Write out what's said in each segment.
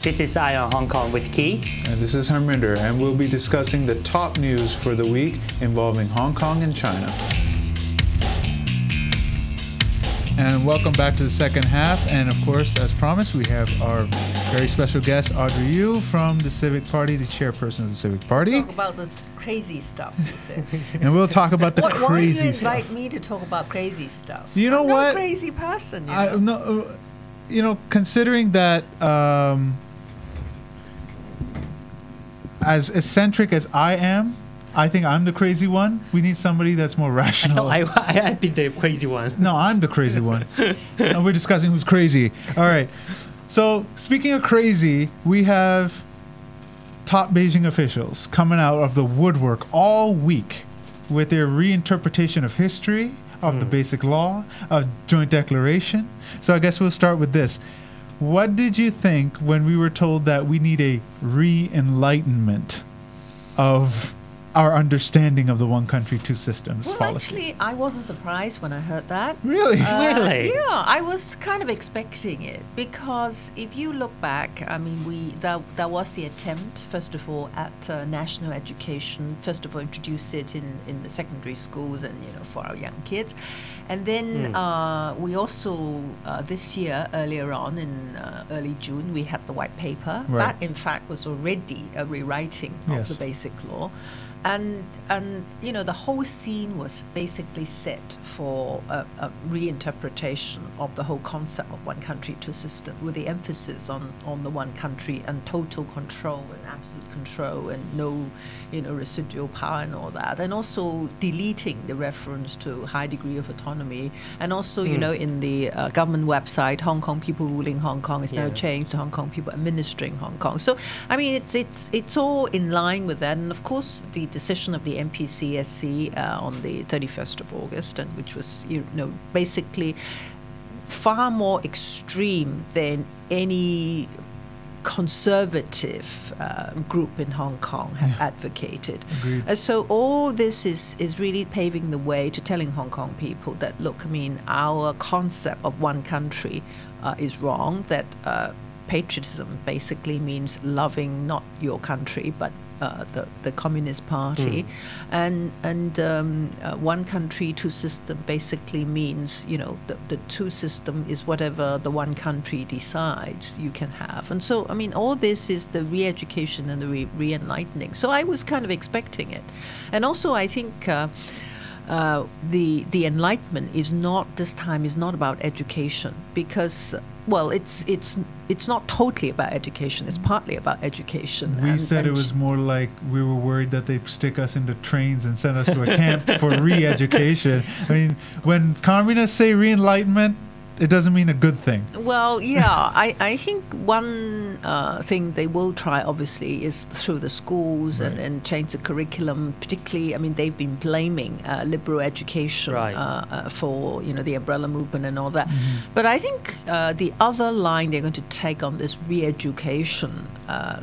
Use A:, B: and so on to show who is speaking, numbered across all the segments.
A: This is Eye on Hong Kong with Key.
B: And this is Harminder, and we'll be discussing the top news for the week involving Hong Kong and China. And welcome back to the second half. And of course, as promised, we have our very special guest, Audrey Eu from the Civic Party, the chairperson of the Civic Party.
C: Talk about the crazy stuff, you said.
B: And we'll talk about the crazy stuff.
C: Why do you invite me to talk about crazy stuff?
B: You know
C: I'm
B: what?
C: not a crazy person. You know?
B: Considering that as eccentric as I am, I think I'm the crazy one. We need somebody that's more rational.
A: I've been the crazy one.
B: No, I'm the crazy one. And we're discussing who's crazy. All right. So speaking of crazy, we have top Beijing officials coming out of the woodwork all week with their reinterpretation of history, of the basic law, of joint declaration. So I guess we'll start with this. What did you think when we were told that we need a re-enlightenment of our understanding of the one country, two systems policy?
C: Actually, I wasn't surprised when I heard that.
B: Really?
A: Really?
C: Yeah, I was kind of expecting it because if you look back, I mean, there was the attempt, first of all, at national education. First of all, introduce it in the secondary schools and for our young kids, and then we also this year earlier on in early June we had the white paper.
B: Right.
C: That in fact was already a rewriting of the basic law. And the whole scene was basically set for a reinterpretation of the whole concept of one country, two system, with the emphasis on the one country and total control and absolute control and no residual power and all that, and also deleting the reference to high degree of autonomy, and also in the government website, Hong Kong people ruling Hong Kong is now changed to Hong Kong people administering Hong Kong. So I mean it's all in line with that, and of course the decision of the MPCSC on the 31st of August, and which was basically far more extreme than any conservative group in Hong Kong have advocated. So all this is really paving the way to telling Hong Kong people that, look, I mean, our concept of one country is wrong, that patriotism basically means loving not your country but the Communist Party, and one country, two system basically means the two system is whatever the one country decides you can have. And so I mean all this is the re-education and the re-enlightening. So I was kind of expecting it, and also I think the enlightenment is not this time is not about education, because well it's not totally about education, it's partly about education.
B: We said it was more like we were worried that they'd stick us into trains and send us to a camp for re-education. I mean, when communists say re-enlightenment, it doesn't mean a good thing.
C: Well, yeah, I think one thing they will try, obviously, is through the schools and change the curriculum. Particularly, I mean, they've been blaming liberal education for the umbrella movement and all that. But I think the other line they're going to take on this re-education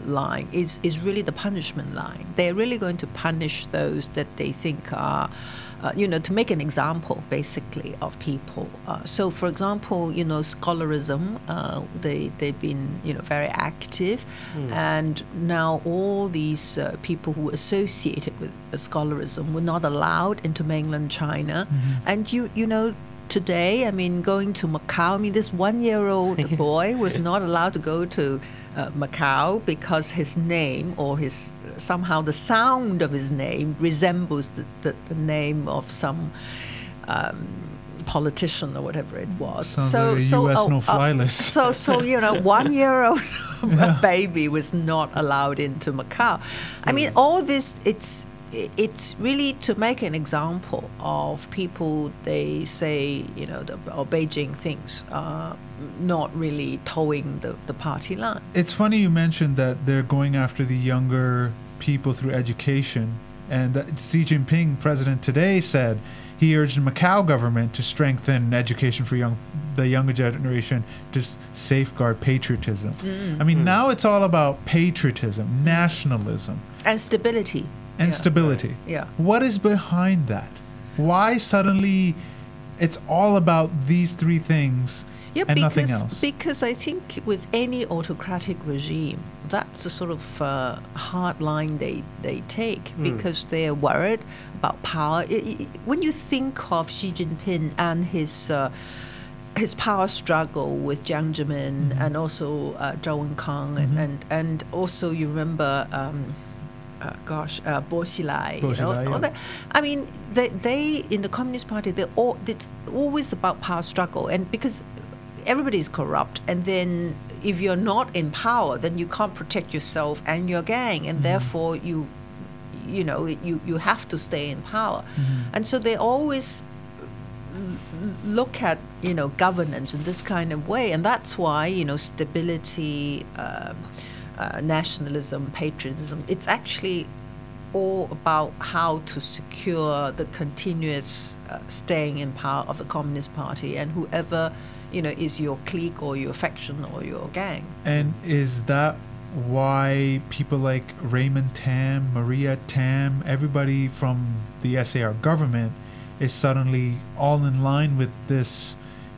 C: line is really the punishment line. They're really going to punish those that they think are to make an example, basically, of people. So, for example, scholarism, they've been, very active, and now all these people who associated with scholarism were not allowed into mainland China, and today, I mean, going to Macau, I mean, this 1-year-old boy was not allowed to go to Macau because his name or somehow the sound of his name resembles the name of some politician or whatever it was.
B: Sounds like a US no-fly list.
C: So 1-year-old baby was not allowed into Macau. I mean, all this, it's really to make an example of people they say, or Beijing thinks not really towing the party line.
B: It's funny you mentioned that they're going after the younger people through education, and that Xi Jinping, president today, said he urged the Macau government to strengthen education for the younger generation to safeguard patriotism. I mean, now it's all about patriotism, nationalism.
C: And stability.
B: And stability.
C: Yeah.
B: What is behind that? Why suddenly it's all about these three things and nothing else.
C: Because I think with any autocratic regime, that's the sort of hard line they take because they're worried about power. When you think of Xi Jinping and his power struggle with Jiang Zemin and also Zhou Wenkang and also you remember Bo Xilai, all that. I mean, they in the Communist Party, it's always about power struggle, and because everybody is corrupt, and then if you're not in power, then you can't protect yourself and your gang, and therefore you have to stay in power, and so they always look at governance in this kind of way, and that's why stability. Nationalism, patriotism, it's actually all about how to secure the continuous staying in power of the Communist Party and whoever is your clique or your faction or your gang.
B: And is that why people like Raymond Tam, Maria Tam, everybody from the SAR government is suddenly all in line with this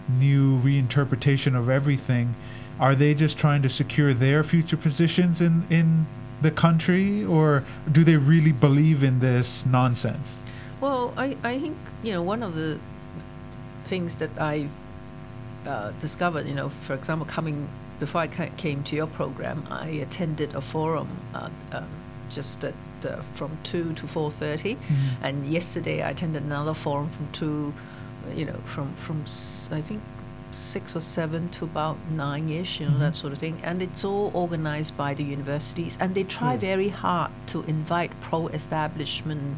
B: new reinterpretation of everything? Are they just trying to secure their future positions in the country, or do they really believe in this nonsense?
C: Well, I think one of the things that I've discovered, for example, before I came to your program, I attended a forum just from 2 to 4:30, and yesterday I attended another forum from 2, from I think 6 or 7 to about 9-ish, that sort of thing. And it's all organized by the universities. And they try very hard to invite pro-establishment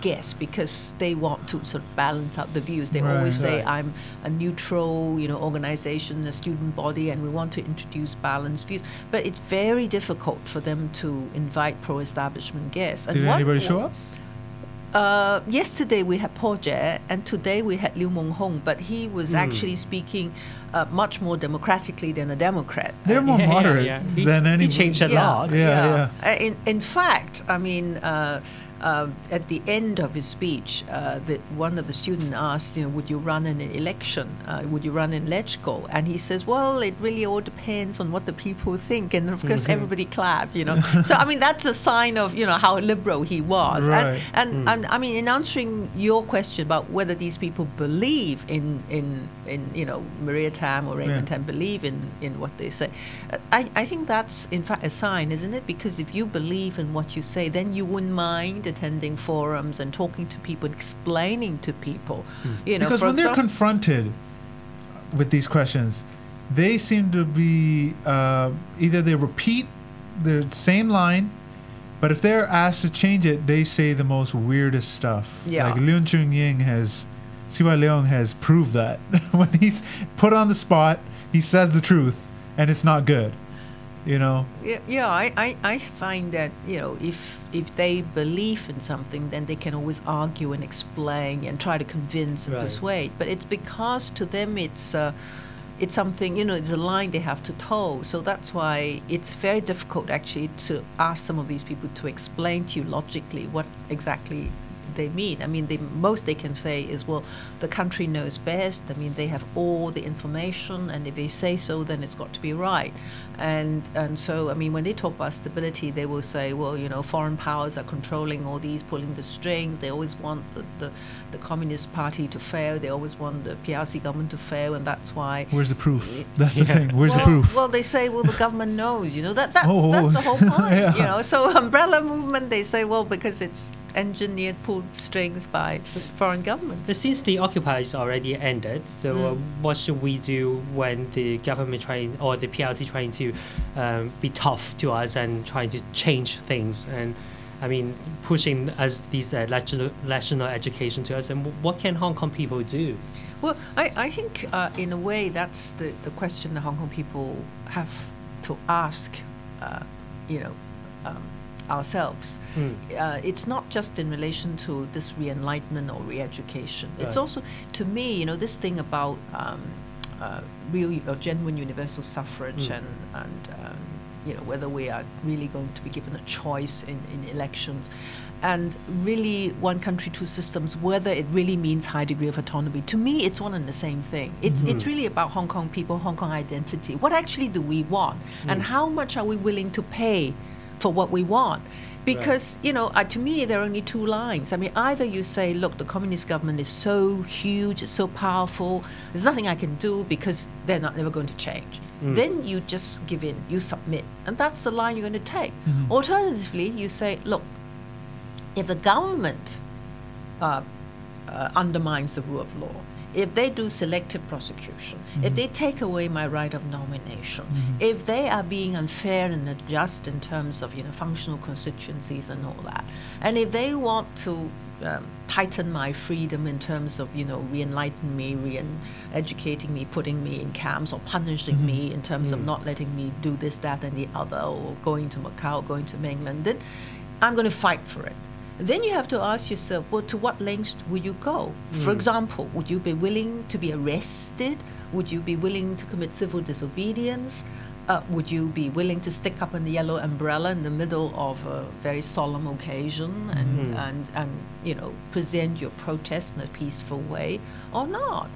C: guests because they want to sort of balance out the views. They always say, I'm a neutral, organization, a student body, and we want to introduce balanced views. But it's very difficult for them to invite pro-establishment guests. And
B: did anybody show up?
C: Yesterday we had Po Jie, and today we had Liu Monghong, but he was actually speaking much more democratically than a Democrat.
B: They're more moderate than any.
A: He changed a lot.
C: In fact, I mean, at the end of his speech, one of the students asked, would you run in an election? Would you run in LegCo? And he says, well, it really all depends on what the people think. And of course, everybody clapped, So, I mean, that's a sign of, how liberal he was.
B: Right.
C: And I mean, in answering your question about whether these people believe in Maria Tam or Raymond Tam believe in what they say, I think that's, in fact, a sign, isn't it? Because if you believe in what you say, then you wouldn't mind attending forums and talking to people, explaining to people.
B: Because when they're confronted with these questions, they seem to be either they repeat the same line, but if they're asked to change it, they say the most weirdest stuff. Like Leung Chun-ying CY Leung has proved that when he's put on the spot, he says the truth, and it's not good.
C: I find that if they believe in something, then they can always argue and explain and try to convince and persuade. But it's because to them it's something, it's a line they have to toe. So that's why it's very difficult actually to ask some of these people to explain to you logically what exactly they mean. I mean, most they can say is, well, the country knows best. I mean, they have all the information, and if they say so, then it's got to be right. And so, I mean, when they talk about stability, they will say, well, foreign powers are controlling all these, pulling the strings. They always want the Communist Party to fail. They always want the PRC government to fail, and that's why.
B: Where's the proof? That's the thing. Where's the proof?
C: Well, they say, well, the government knows. That's the whole point. So umbrella movement, they say, well, because it's engineered, pulled strings by foreign governments.
A: But since the occupiers already ended, so what should we do when the government or the PRC trying to be tough to us and trying to change things, and I mean pushing us these national education to us, and what can Hong Kong people do?
C: Well, I think in a way that's the question the Hong Kong people have to ask, ourselves. It's not just in relation to this re-enlightenment or re-education. It's also, to me, this thing about real or genuine universal suffrage and whether we are really going to be given a choice in elections. And really, one country, two systems, whether it really means high degree of autonomy. To me, it's one and the same thing. It's really about Hong Kong people, Hong Kong identity. What actually do we want? And how much are we willing to pay for what we want? Because, to me, there are only two lines. I mean, either you say, look, the communist government is so huge, it's so powerful, there's nothing I can do because they're never going to change. Then you just give in, you submit. And that's the line you're going to take. Alternatively, you say, look, if the government undermines the rule of law, if they do selective prosecution, if they take away my right of nomination, if they are being unfair and unjust in terms of functional constituencies and all that, and if they want to tighten my freedom in terms of re-enlighten me, re-educating me, putting me in camps, or punishing me in terms of not letting me do this, that, and the other, or going to Macau, going to mainland, then I'm going to fight for it. Then you have to ask yourself, well, to what lengths would you go? For example, would you be willing to be arrested? Would you be willing to commit civil disobedience? Would you be willing to stick up in the yellow umbrella in the middle of a very solemn occasion and present your protest in a peaceful way or not?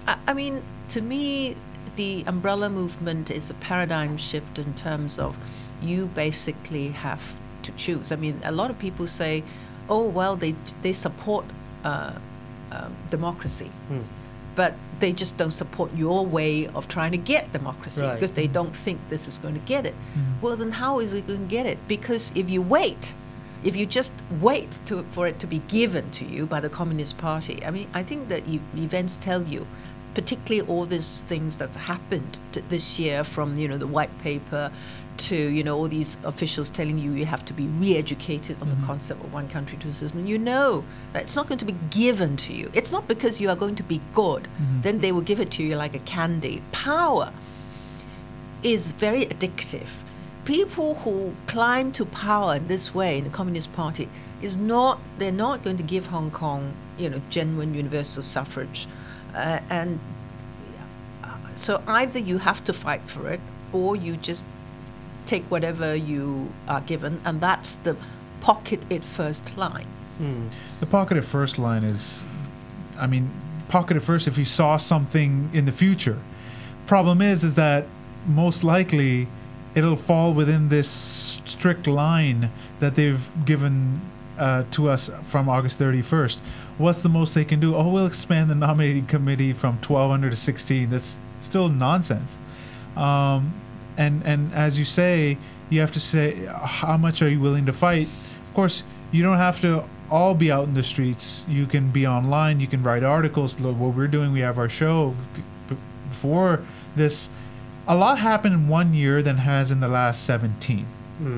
C: I mean, to me, the umbrella movement is a paradigm shift in terms of you basically have to choose. I mean, a lot of people say, oh, well, they support democracy, but they just don't support your way of trying to get democracy because they don't think this is going to get it. Well, then how is it going to get it? Because if you just wait for it to be given to you by the Communist Party, I mean, I think that events tell you, particularly all these things that's happened this year, from the white paper to all these officials telling you have to be re-educated on the concept of one country, two systems. That it's not going to be given to you. It's not because you are going to be good, then they will give it to you like a candy. Power is very addictive. People who climb to power in this way in the Communist Party they're not going to give Hong Kong genuine universal suffrage, and so either you have to fight for it or you just take whatever you are given, and that's the pocket it first line.
B: The pocket it first line is, pocket it first if you saw something in the future. Problem is that most likely it'll fall within this strict line that they've given to us from August 31st. What's the most they can do? Oh, we'll expand the nominating committee from 12 under to 16. That's still nonsense. And as you say, you have to say, how much are you willing to fight? Of course, you don't have to all be out in the streets. You can be online. You can write articles. Look what we're doing. We have our show. Before this, a lot happened in 1 year than has in the last 17.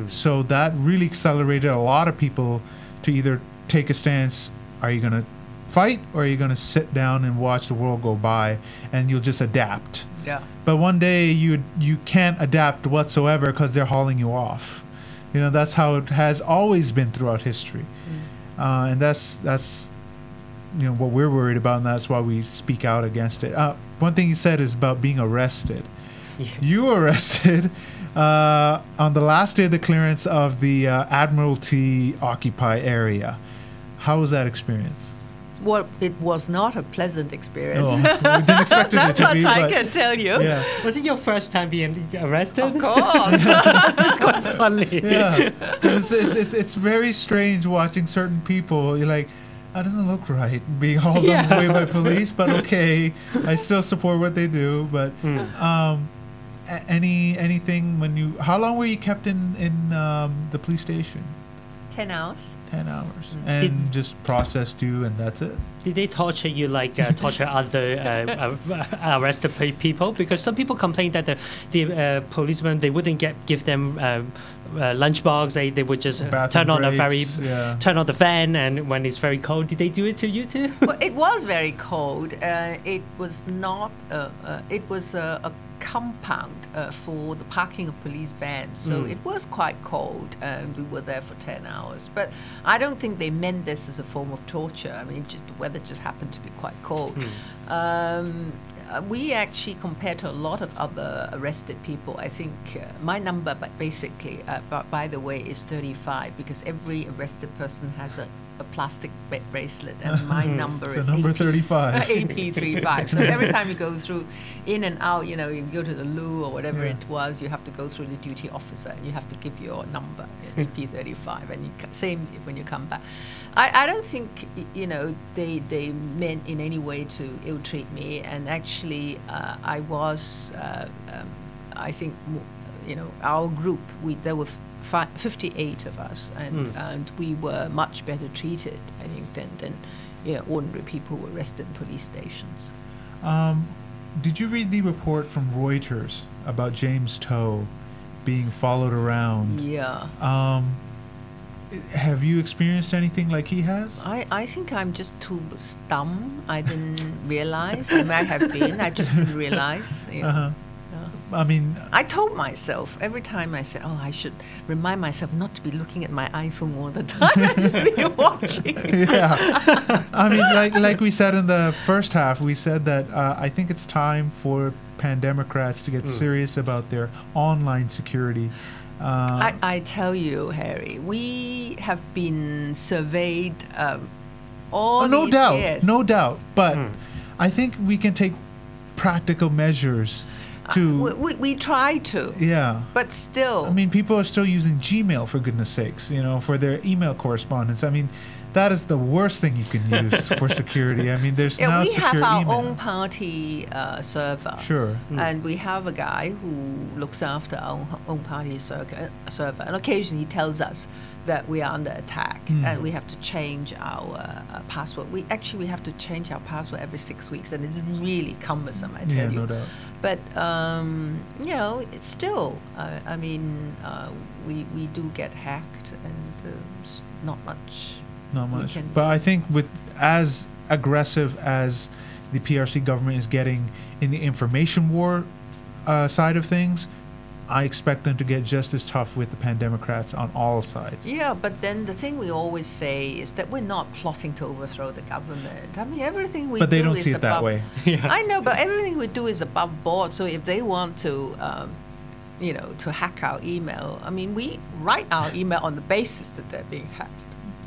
B: So that really accelerated a lot of people to either take a stance. Are you going to fight, or are you going to sit down and watch the world go by and you'll just adapt?
C: Yeah.
B: But one day you can't adapt whatsoever because they're hauling you off. That's how it has always been throughout history. And that's what we're worried about, and that's why we speak out against it. One thing you said is about being arrested. You were arrested on the last day of the clearance of the Admiralty Occupy area. How was that experience?
C: Well, it was not a pleasant experience.
B: We didn't expect it to be.
C: I can tell you.
B: Yeah.
A: Was it your first time being arrested?
C: Of course.
A: It's quite funny.
B: Yeah. It's very strange watching certain people. You're like, that doesn't look right, being hauled away by police, but okay, I still support what they do. But anything when you... How long were you kept in the police station?
C: 10 hours.
B: 10 hours. And just processed you, and that's it?
A: Did they torture you like torture other arrested people? Because some people complain that the policemen, they wouldn't give them lunchbox. They would just turn on turn on the fan, and when it's very cold. Did they do it to you too?
C: Well, it was very cold. It was not. It was a compound for the parking of police vans, so it was quite cold, and we were there for 10 hours. But I don't think they meant this as a form of torture. I mean, the weather just happened to be quite cold. we actually, compared to a lot of other arrested people, I think my number, but basically, by the way, is 35, because every arrested person has a plastic bracelet, and my number
B: so
C: is
B: number
C: AP,
B: 35.
C: AP35. So every time you go through, in and out, you go to the loo or whatever
B: Yeah.
C: it was, you have to go through the duty officer, and you have to give your number, AP35, and same when you come back. I don't think they meant in any way to ill-treat me, and actually I was I think our group, there were 58 of us, and we were much better treated, I think, than ordinary people who were arrested in police stations.
B: Did you read the report from Reuters about James Toe being followed around?
C: Yeah.
B: Have you experienced anything like he has?
C: I think I'm just too dumb. I didn't realize. I might have been. I just didn't realize.
B: I mean,
C: I told myself every time I said, I should remind myself not to be looking at my iPhone all the time and be watching.
B: Yeah. I mean, like we said in the first half, we said that I think it's time for Pandemocrats to get serious about their online security.
C: I tell you, Harry, we have been surveyed all these years.
B: No doubt. But I think we can take practical measures to...
C: We try to.
B: Yeah.
C: But still...
B: I mean, people are still using Gmail, for goodness sakes, for their email correspondence. I mean, that is the worst thing you can use for security. I mean, there's now secure email.
C: We have our own party server.
B: Sure.
C: And we have a guy who looks after our own party server. And occasionally he tells us that we are under attack and we have to change our password. We have to change our password every 6 weeks, and it's really cumbersome, I tell you.
B: No doubt.
C: But, it's still, we do get hacked, and not much.
B: Not much. But I think with as aggressive as the PRC government is getting in the information war side of things, I expect them to get just as tough with the Pandemocrats on all sides.
C: Yeah, but then the thing we always say is that we're not plotting to overthrow the government. I mean, everything we do is above...
B: But they don't see it that way.
A: Yeah.
C: I know, but everything we do is above board. So if they want to, to hack our email, I mean, we write our email on the basis that they're being hacked.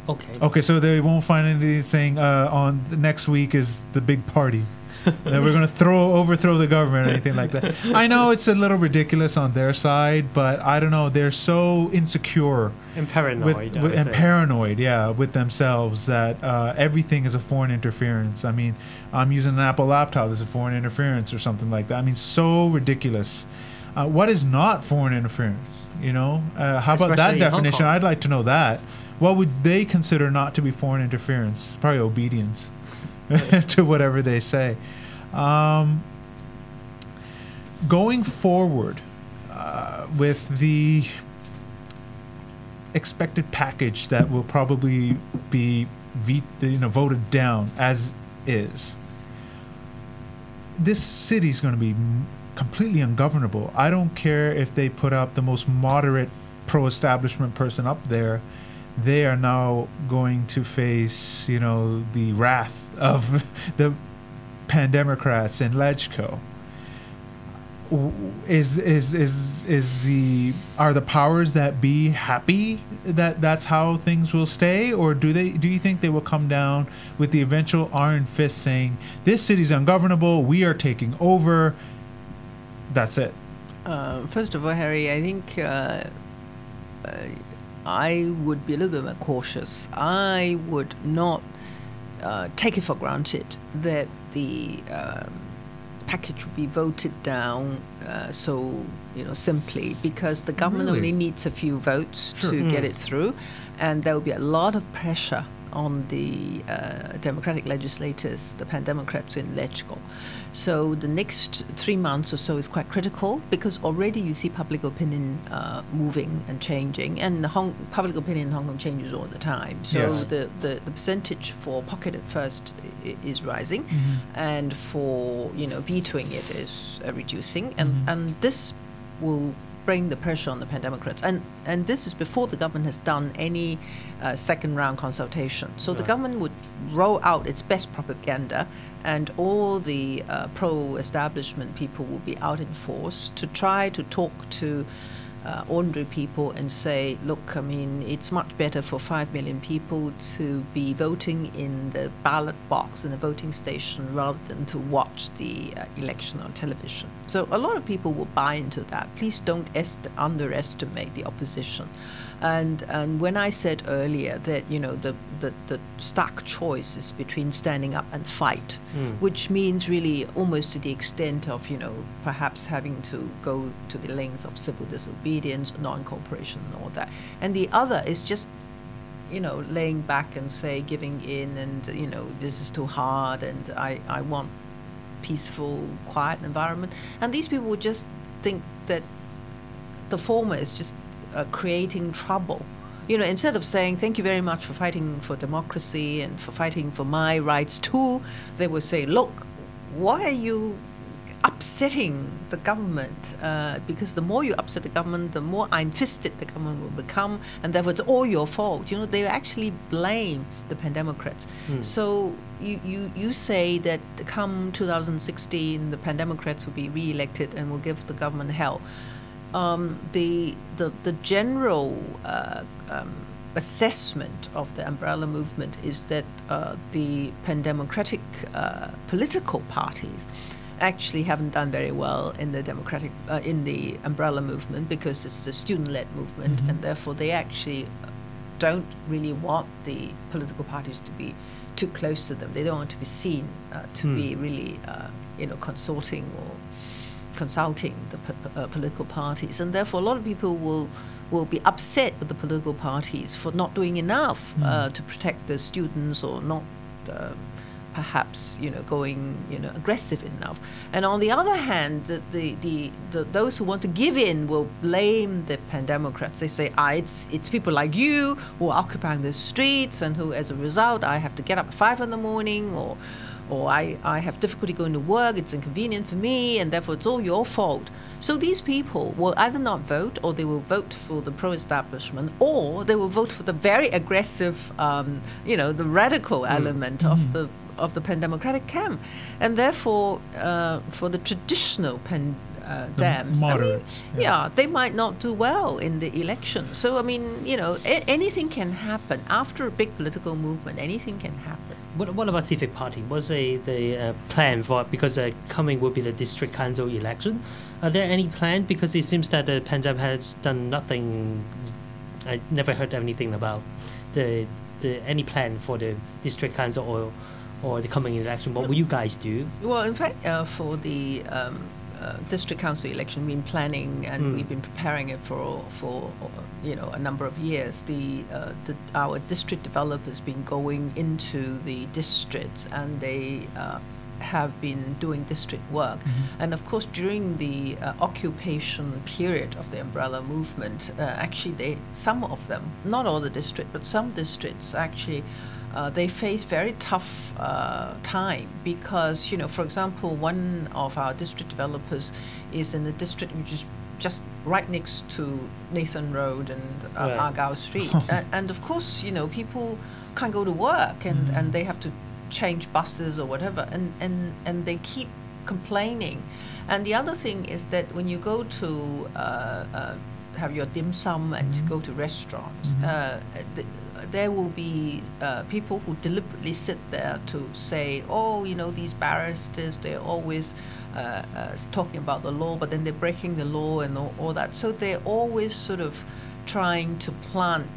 B: Okay, so they won't find anything on the next week is the big party. That we're going to overthrow the government or anything like that. I know it's a little ridiculous on their side, but I don't know. They're so insecure
A: and paranoid.
B: Paranoid, with themselves that everything is a foreign interference. I mean, I'm using an Apple laptop. There's a foreign interference or something like that. I mean, so ridiculous. What is not foreign interference? How about that definition? I'd like to know that. What would they consider not to be foreign interference? Probably obedience to whatever they say. Going forward with the expected package that will probably be voted down as is, this city is going to be completely ungovernable. I don't care if they put up the most moderate pro-establishment person up there. They are now going to face, the wrath of the Pandemocrats and IONHK. Are the powers that be happy that that's how things will stay, or do you think they will come down with the eventual iron fist saying this city's ungovernable, we are taking over, that's it?
C: First of all, Harry, I think I would be a little bit more cautious. I would not take it for granted that the package would be voted down simply, because the government only needs a few votes to get it through, and there will be a lot of pressure on the Democratic legislators, the Pan-Democrats in IONHK. So the next 3 months or so is quite critical, because already you see public opinion moving and changing, and public opinion in Hong Kong changes all the time. So the percentage for pocket at first is rising, and for vetoing it is reducing, and this will bring the pressure on the Pan Democrats. And this is before the government has done any second round consultation. So the government would roll out its best propaganda, and all the pro-establishment people will be out in force to try to talk to ordinary people and say, look, I mean, it's much better for 5 million people to be voting in the ballot box in a voting station rather than to watch the election on television. So a lot of people will buy into that. Please don't underestimate the opposition. And when I said earlier that, you know, the stark choice is between standing up and fight, which means really almost to the extent of, you know, perhaps having to go to the length of civil disobedience, non-cooperation and all that. And the other is just, you know, laying back and say, giving in and, you know, this is too hard and I want peaceful, quiet environment. And these people would just think that the former is just creating trouble. You know, instead of saying, thank you very much for fighting for democracy and for fighting for my rights too, they will say, look, why are you upsetting the government? Because the more you upset the government, the more iron-fisted the government will become, and therefore it's all your fault. You know, they actually blame the Pan Democrats. So you say that come 2016, the Pan Democrats will be re-elected and will give the government hell. The general assessment of the umbrella movement is that the pan-democratic political parties actually haven't done very well in the democratic in the umbrella movement, because it's the student-led movement, and therefore they actually don't really want the political parties to be too close to them. They don't want to be seen to be really you know, consulting the political parties, and therefore a lot of people will be upset with the political parties for not doing enough to protect the students, or not perhaps, you know, going, you know, aggressive enough. And on the other hand, those who want to give in will blame the Pan Democrats. They say, it's people like you who are occupying the streets, and who, as a result, I have to get up at 5 in the morning, or I have difficulty going to work, it's inconvenient for me, and therefore it's all your fault. So these people will either not vote, or they will vote for the pro-establishment, or they will vote for the very aggressive, you know, the radical element of the pan-democratic camp. And therefore, for the traditional Dems,
B: moderates,
C: I mean, they might not do well in the election. So, I mean, you know, anything can happen. After a big political movement, anything can happen.
A: What about Civic Party? What's the plan for, because coming will be the district council election? Are there any plan? Because it seems that the Pan Dem has done nothing. I never heard anything about any plan for the district council or the coming election. What will you guys do?
C: Well, in fact, for the district council election, we've been planning and we've been preparing it for you know, a number of years. Our district developers been going into the districts, and they have been doing district work. And of course, during the occupation period of the umbrella movement, actually some of them, not all the districts, but some districts actually they face very tough time, because, you know, for example, one of our district developers is in the district which is just right next to Nathan Road and Argyle Street. And of course, you know, people can't go to work, and they have to change buses or whatever, and they keep complaining. And the other thing is that when you go to have your dim sum and go to restaurants, there will be people who deliberately sit there to say, oh, you know, these barristers, they're always talking about the law, but then they're breaking the law and all that. So they're always sort of trying to plant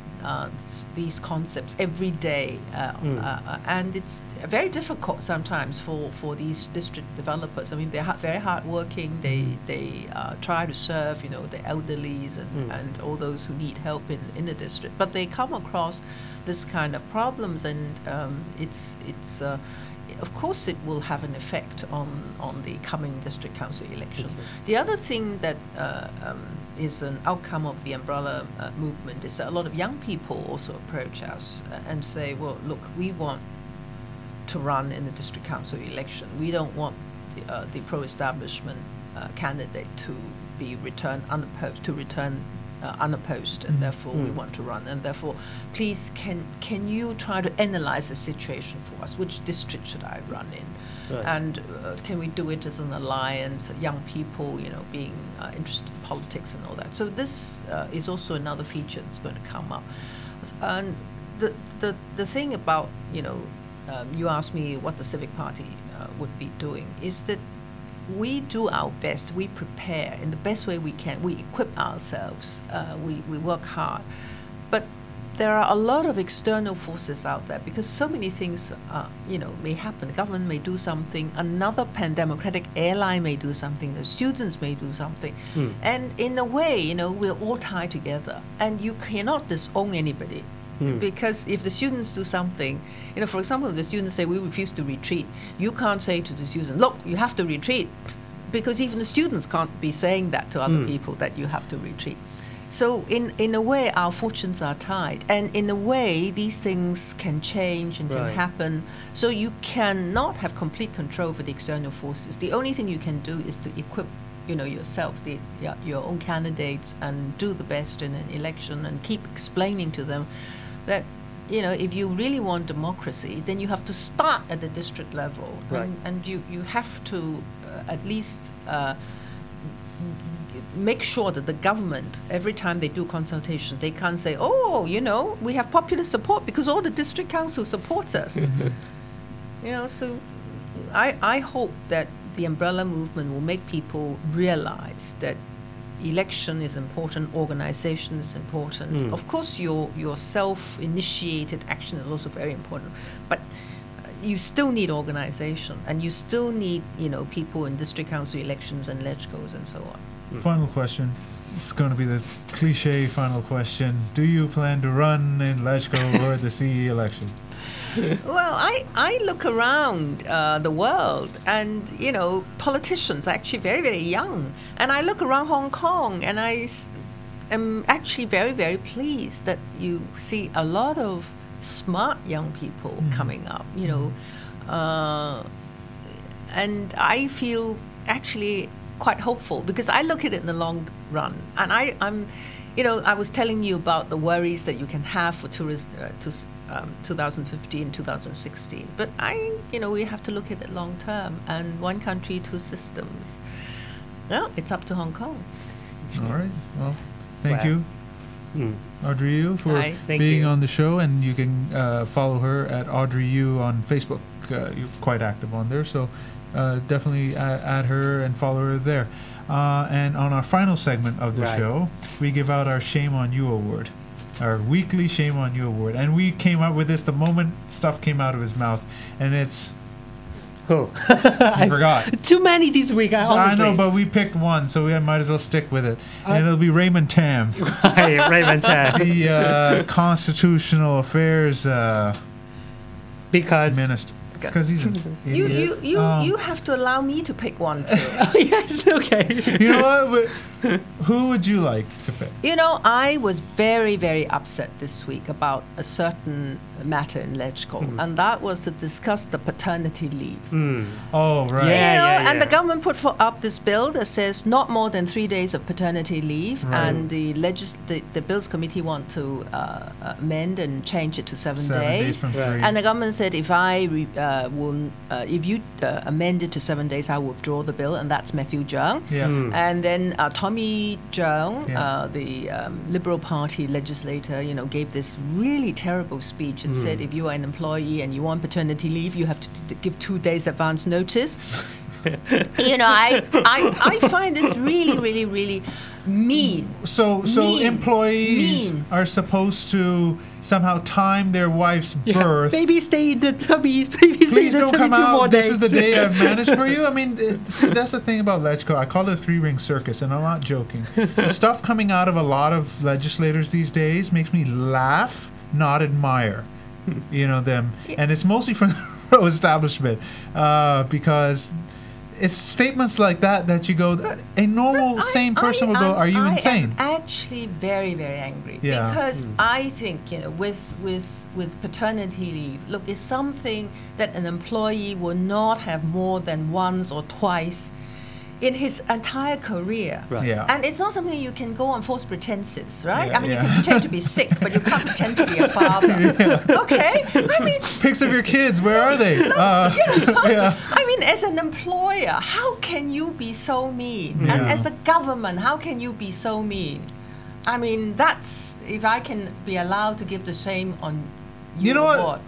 C: these concepts every day, and it's very difficult sometimes for these district developers. I mean, they're very hardworking. They try to serve, you know, the elderlies and all those who need help in the district, but they come across this kind of problems, and it's of course it will have an effect on the coming district council election. The other thing that is an outcome of the umbrella movement is that a lot of young people also approach us and say, well, look, we want to run in the district council election. We don't want the pro-establishment candidate to be returned unopposed, unopposed, and therefore we want to run. And therefore, please, can you try to analyze the situation for us? Which district should I run in?
A: Right.
C: And can we do it as an alliance? Young people, being interested in politics and all that. So this is also another feature that's going to come up. And the thing about you asked me what the Civic Party would be doing is that we do our best. We prepare in the best way we can. We equip ourselves. We work hard, but there are a lot of external forces out there because so many things, may happen. The government may do something. Another pan-democratic airline may do something. The students may do something. And in a way, we're all tied together. And you cannot disown anybody. Because if the students do something, for example, if the students say, we refuse to retreat, you can't say to the students, look, you have to retreat. Because even the students can't be saying that to other people, that you have to retreat. So in a way, our fortunes are tied. And in a way, these things can change and can happen. So you cannot have complete control over the external forces. The only thing you can do is to equip yourself, your own candidates, and do the best in an election and keep explaining to them that, if you really want democracy, then you have to start at the district level.
A: Right.
C: And you have to at least make sure that the government, every time they do consultation, they can't say, we have popular support because all the district council supports us. So I hope that the umbrella movement will make people realize that election is important, organization is important. Of course, your self-initiated action is also very important, but you still need organization, and you still need people in district council elections and legcos and so on.
B: Final question. It's going to be the cliche final question. Do you plan to run in LegCo or the CE election?
C: Well, I look around the world, and politicians are actually very, very young. And I look around Hong Kong, and I am actually very, very pleased that you see a lot of smart young people coming up. And I feel actually quite hopeful because I look at it in the long run. And I'm I was telling you about the worries that you can have for 2015, 2016. But we have to look at it long term. And one country, two systems. Well, it's up to Hong Kong.
B: All right. Well, thank you, Audrey Eu, for
A: Thank
B: being
A: you.
B: on the show. And you can follow her at Audrey Eu on Facebook. You're quite active on there. So definitely add her and follow her there. And on our final segment of the show, we give out our Shame on You award. Our weekly Shame on You award. And we came up with this the moment stuff came out of his mouth. And it's...
A: Oh.
B: I forgot.
A: Too many this week, honestly.
B: I know, but we picked one, so we might as well stick with it. And it'll be Raymond Tam.
A: Raymond Tam.
B: The Constitutional Affairs
A: Because...
B: Minister. Because he's an idiot.
C: You have to allow me to pick one too.
A: Yes, okay.
B: You know what? Who would you like to pick?
C: I was very, very upset this week about a certain matter in LegCo, and that was to discuss the paternity leave.
B: Oh, right.
C: And the government put up this bill that says not more than 3 days of paternity leave, and the Bills Committee want to amend and change it to 7 days.
B: From 3.
C: And the government said if if you amend it to 7 days, I will withdraw the bill, and that's Matthew Cheung. And then Tommy Cheung, the Liberal Party legislator, gave this really terrible speech and said if you are an employee and you want paternity leave, you have to give 2 days advance notice. I find this really, really, really mean.
B: So employees are supposed to somehow time their wife's birth.
A: Baby stay in the tummy. Baby stay
B: Please
A: in the
B: don't
A: tummy
B: come
A: 2 more
B: out.
A: days.
B: This is the day I've managed for you. I mean, see, that's the thing about LegCo. I call it a 3-ring circus, and I'm not joking. The stuff coming out of a lot of legislators these days makes me laugh, not admire. Them. And it's mostly from the pro-establishment because it's statements like that you go, a normal, sane person would go, are you insane?
C: I am actually very, very angry because I think, with paternity leave, look, it's something that an employee will not have more than once or twice in his entire career.
A: Right.
B: Yeah.
C: And it's not something you can go on false pretenses, right?
B: Yeah,
C: I mean,
B: yeah.
C: you can pretend to be sick, but you can't pretend to be a father. Okay? I mean,
B: Pics of your kids, where are they? Yeah.
C: I mean, as an employer, how can you be so mean? And
B: Yeah.
C: as a government, how can you be so mean? I mean, that's, if I can be allowed to give the same on
B: You know what?
C: award.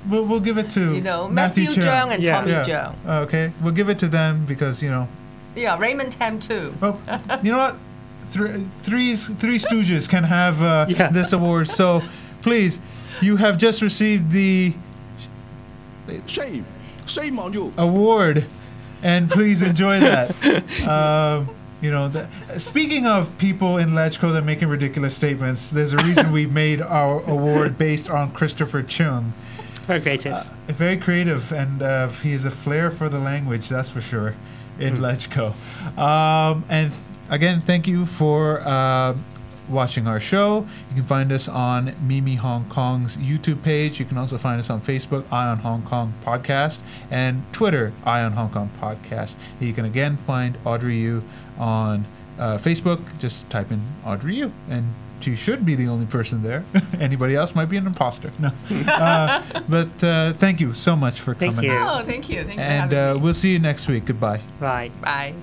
B: We'll give it to
C: You know, Matthew Cheung and
A: Yeah.
C: Tommy
B: Yeah.
C: Cheung.
B: Okay, we'll give it to them because
C: Yeah, Raymond Tam too.
B: well, you know what? Three Stooges can have
A: Yeah.
B: this award. So please, you have just received the
D: Shame. Shame on you.
B: award, and please enjoy that. Speaking of people in LegCo that are making ridiculous statements, there's a reason we made our award based on Christopher Chung.
A: Very creative.
B: Very creative, and he has a flair for the language, that's for sure, in LegCo. And again, thank you for watching our show. You can find us on Mimi Hong Kong's YouTube page. You can also find us on Facebook, ION Hong Kong Podcast, and Twitter, ION Hong Kong Podcast. You can again find Audrey Eu on Facebook. Just type in Audrey Eu, and she should be the only person there. Anybody else might be an imposter. No. But thank you so much for
A: Thank
B: coming.
A: you.
C: Oh, thank you. Thank you for
B: And
C: having me.
B: we'll see you next week. Goodbye.
A: Right.
C: Bye.